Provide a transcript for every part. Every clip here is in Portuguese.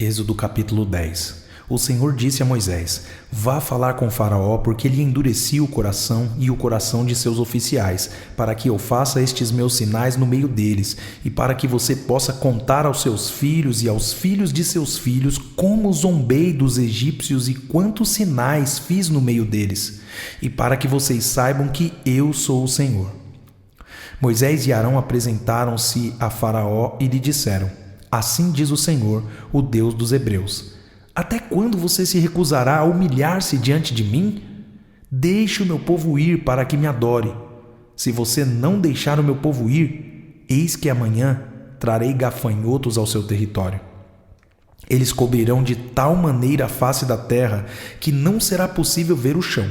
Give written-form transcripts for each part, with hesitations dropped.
Êxodo capítulo 10. O Senhor disse a Moisés: Vá falar com Faraó, porque ele endurecia o coração e o coração de seus oficiais, para que eu faça estes meus sinais no meio deles, e para que você possa contar aos seus filhos e aos filhos de seus filhos como zombei dos egípcios e quantos sinais fiz no meio deles, e para que vocês saibam que eu sou o Senhor. Moisés e Arão apresentaram-se a Faraó e lhe disseram: Assim diz o Senhor, o Deus dos Hebreus: Até quando você se recusará a humilhar-se diante de mim? Deixe o meu povo ir para que me adore. Se você não deixar o meu povo ir, eis que amanhã trarei gafanhotos ao seu território. Eles cobrirão de tal maneira a face da terra que não será possível ver o chão.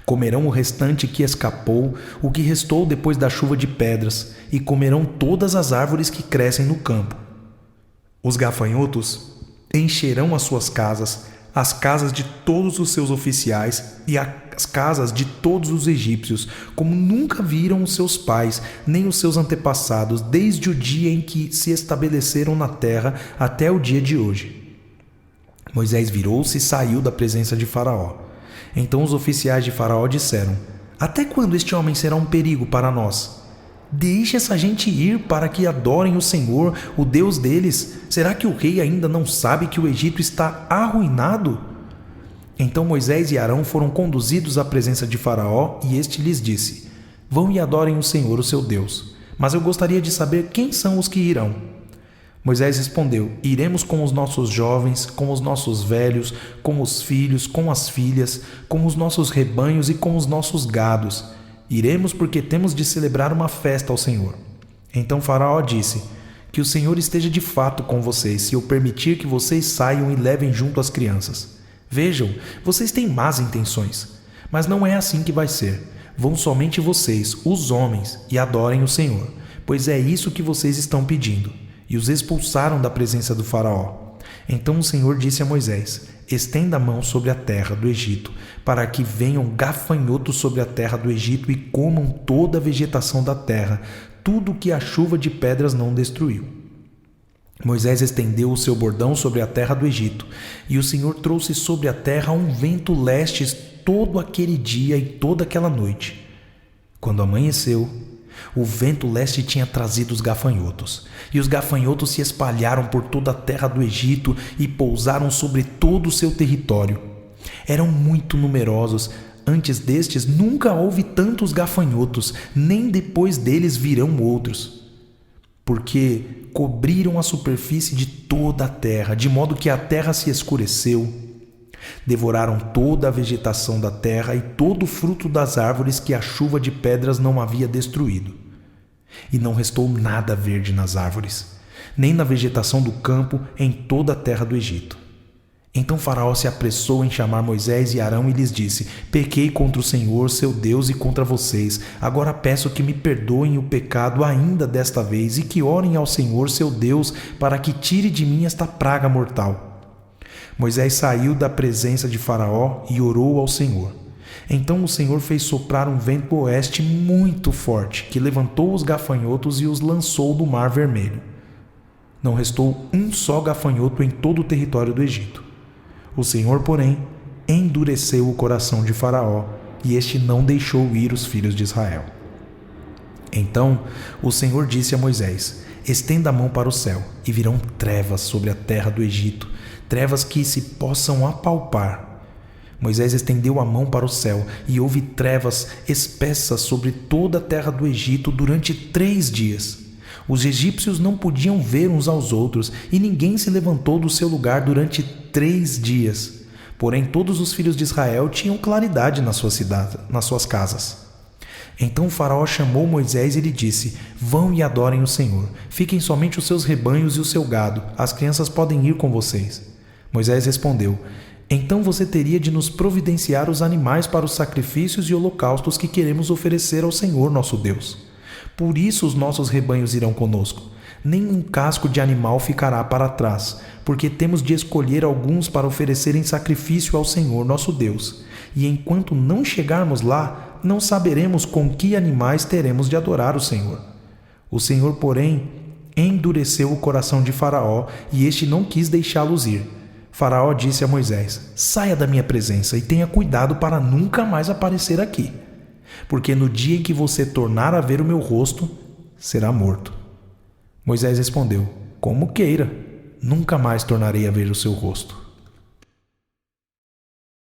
Comerão o restante que escapou, o que restou depois da chuva de pedras, e comerão todas as árvores que crescem no campo. Os gafanhotos encherão as suas casas, as casas de todos os seus oficiais e as casas de todos os egípcios, como nunca viram os seus pais, nem os seus antepassados, desde o dia em que se estabeleceram na terra até o dia de hoje. Moisés virou-se e saiu da presença de Faraó. Então os oficiais de Faraó disseram: Até quando este homem será um perigo para nós? Deixe essa gente ir para que adorem o Senhor, o Deus deles. Será que o rei ainda não sabe que o Egito está arruinado? Então Moisés e Arão foram conduzidos à presença de Faraó e este lhes disse: Vão e adorem o Senhor, o seu Deus. Mas eu gostaria de saber quem são os que irão. Moisés respondeu: Iremos com os nossos jovens, com os nossos velhos, com os filhos, com as filhas, com os nossos rebanhos e com os nossos gados. Iremos porque temos de celebrar uma festa ao Senhor. Então Faraó disse: Que o Senhor esteja de fato com vocês, se eu permitir que vocês saiam e levem junto as crianças. Vejam, vocês têm más intenções, mas não é assim que vai ser. Vão somente vocês, os homens, e adorem o Senhor, pois é isso que vocês estão pedindo. E os expulsaram da presença do Faraó. Então o Senhor disse a Moisés: Estenda a mão sobre a terra do Egito, para que venham gafanhotos sobre a terra do Egito e comam toda a vegetação da terra, tudo o que a chuva de pedras não destruiu. Moisés estendeu o seu bordão sobre a terra do Egito, e o Senhor trouxe sobre a terra um vento leste todo aquele dia e toda aquela noite. Quando amanheceu, o vento leste tinha trazido os gafanhotos, e os gafanhotos se espalharam por toda a terra do Egito e pousaram sobre todo o seu território. Eram muito numerosos. Antes destes nunca houve tantos gafanhotos, nem depois deles virão outros. Porque cobriram a superfície de toda a terra, de modo que a terra se escureceu. Devoraram toda a vegetação da terra e todo o fruto das árvores que a chuva de pedras não havia destruído. E não restou nada verde nas árvores, nem na vegetação do campo em toda a terra do Egito. Então Faraó se apressou em chamar Moisés e Arão e lhes disse: Pequei contra o Senhor, seu Deus, e contra vocês. Agora peço que me perdoem o pecado ainda desta vez e que orem ao Senhor, seu Deus, para que tire de mim esta praga mortal. Moisés saiu da presença de Faraó e orou ao Senhor. Então o Senhor fez soprar um vento oeste muito forte, que levantou os gafanhotos e os lançou do Mar Vermelho. Não restou um só gafanhoto em todo o território do Egito. O Senhor, porém, endureceu o coração de Faraó, e este não deixou ir os filhos de Israel. Então o Senhor disse a Moisés: Estenda a mão para o céu, e virão trevas sobre a terra do Egito, trevas que se possam apalpar. Moisés estendeu a mão para o céu, e houve trevas espessas sobre toda a terra do Egito durante 3 dias. Os egípcios não podiam ver uns aos outros, e ninguém se levantou do seu lugar durante 3 dias. Porém todos os filhos de Israel tinham claridade nas suas casas. Então o Faraó chamou Moisés e lhe disse: Vão e adorem o Senhor. Fiquem somente os seus rebanhos e o seu gado. As crianças podem ir com vocês. Moisés respondeu: Então você teria de nos providenciar os animais para os sacrifícios e holocaustos que queremos oferecer ao Senhor nosso Deus. Por isso os nossos rebanhos irão conosco. Nenhum casco de animal ficará para trás, porque temos de escolher alguns para oferecer em sacrifício ao Senhor nosso Deus. E enquanto não chegarmos lá, não saberemos com que animais teremos de adorar o Senhor. O Senhor, porém, endureceu o coração de Faraó e este não quis deixá-los ir. Faraó disse a Moisés: saia da minha presença e tenha cuidado para nunca mais aparecer aqui, porque no dia em que você tornar a ver o meu rosto, será morto. Moisés respondeu: como queira, nunca mais tornarei a ver o seu rosto.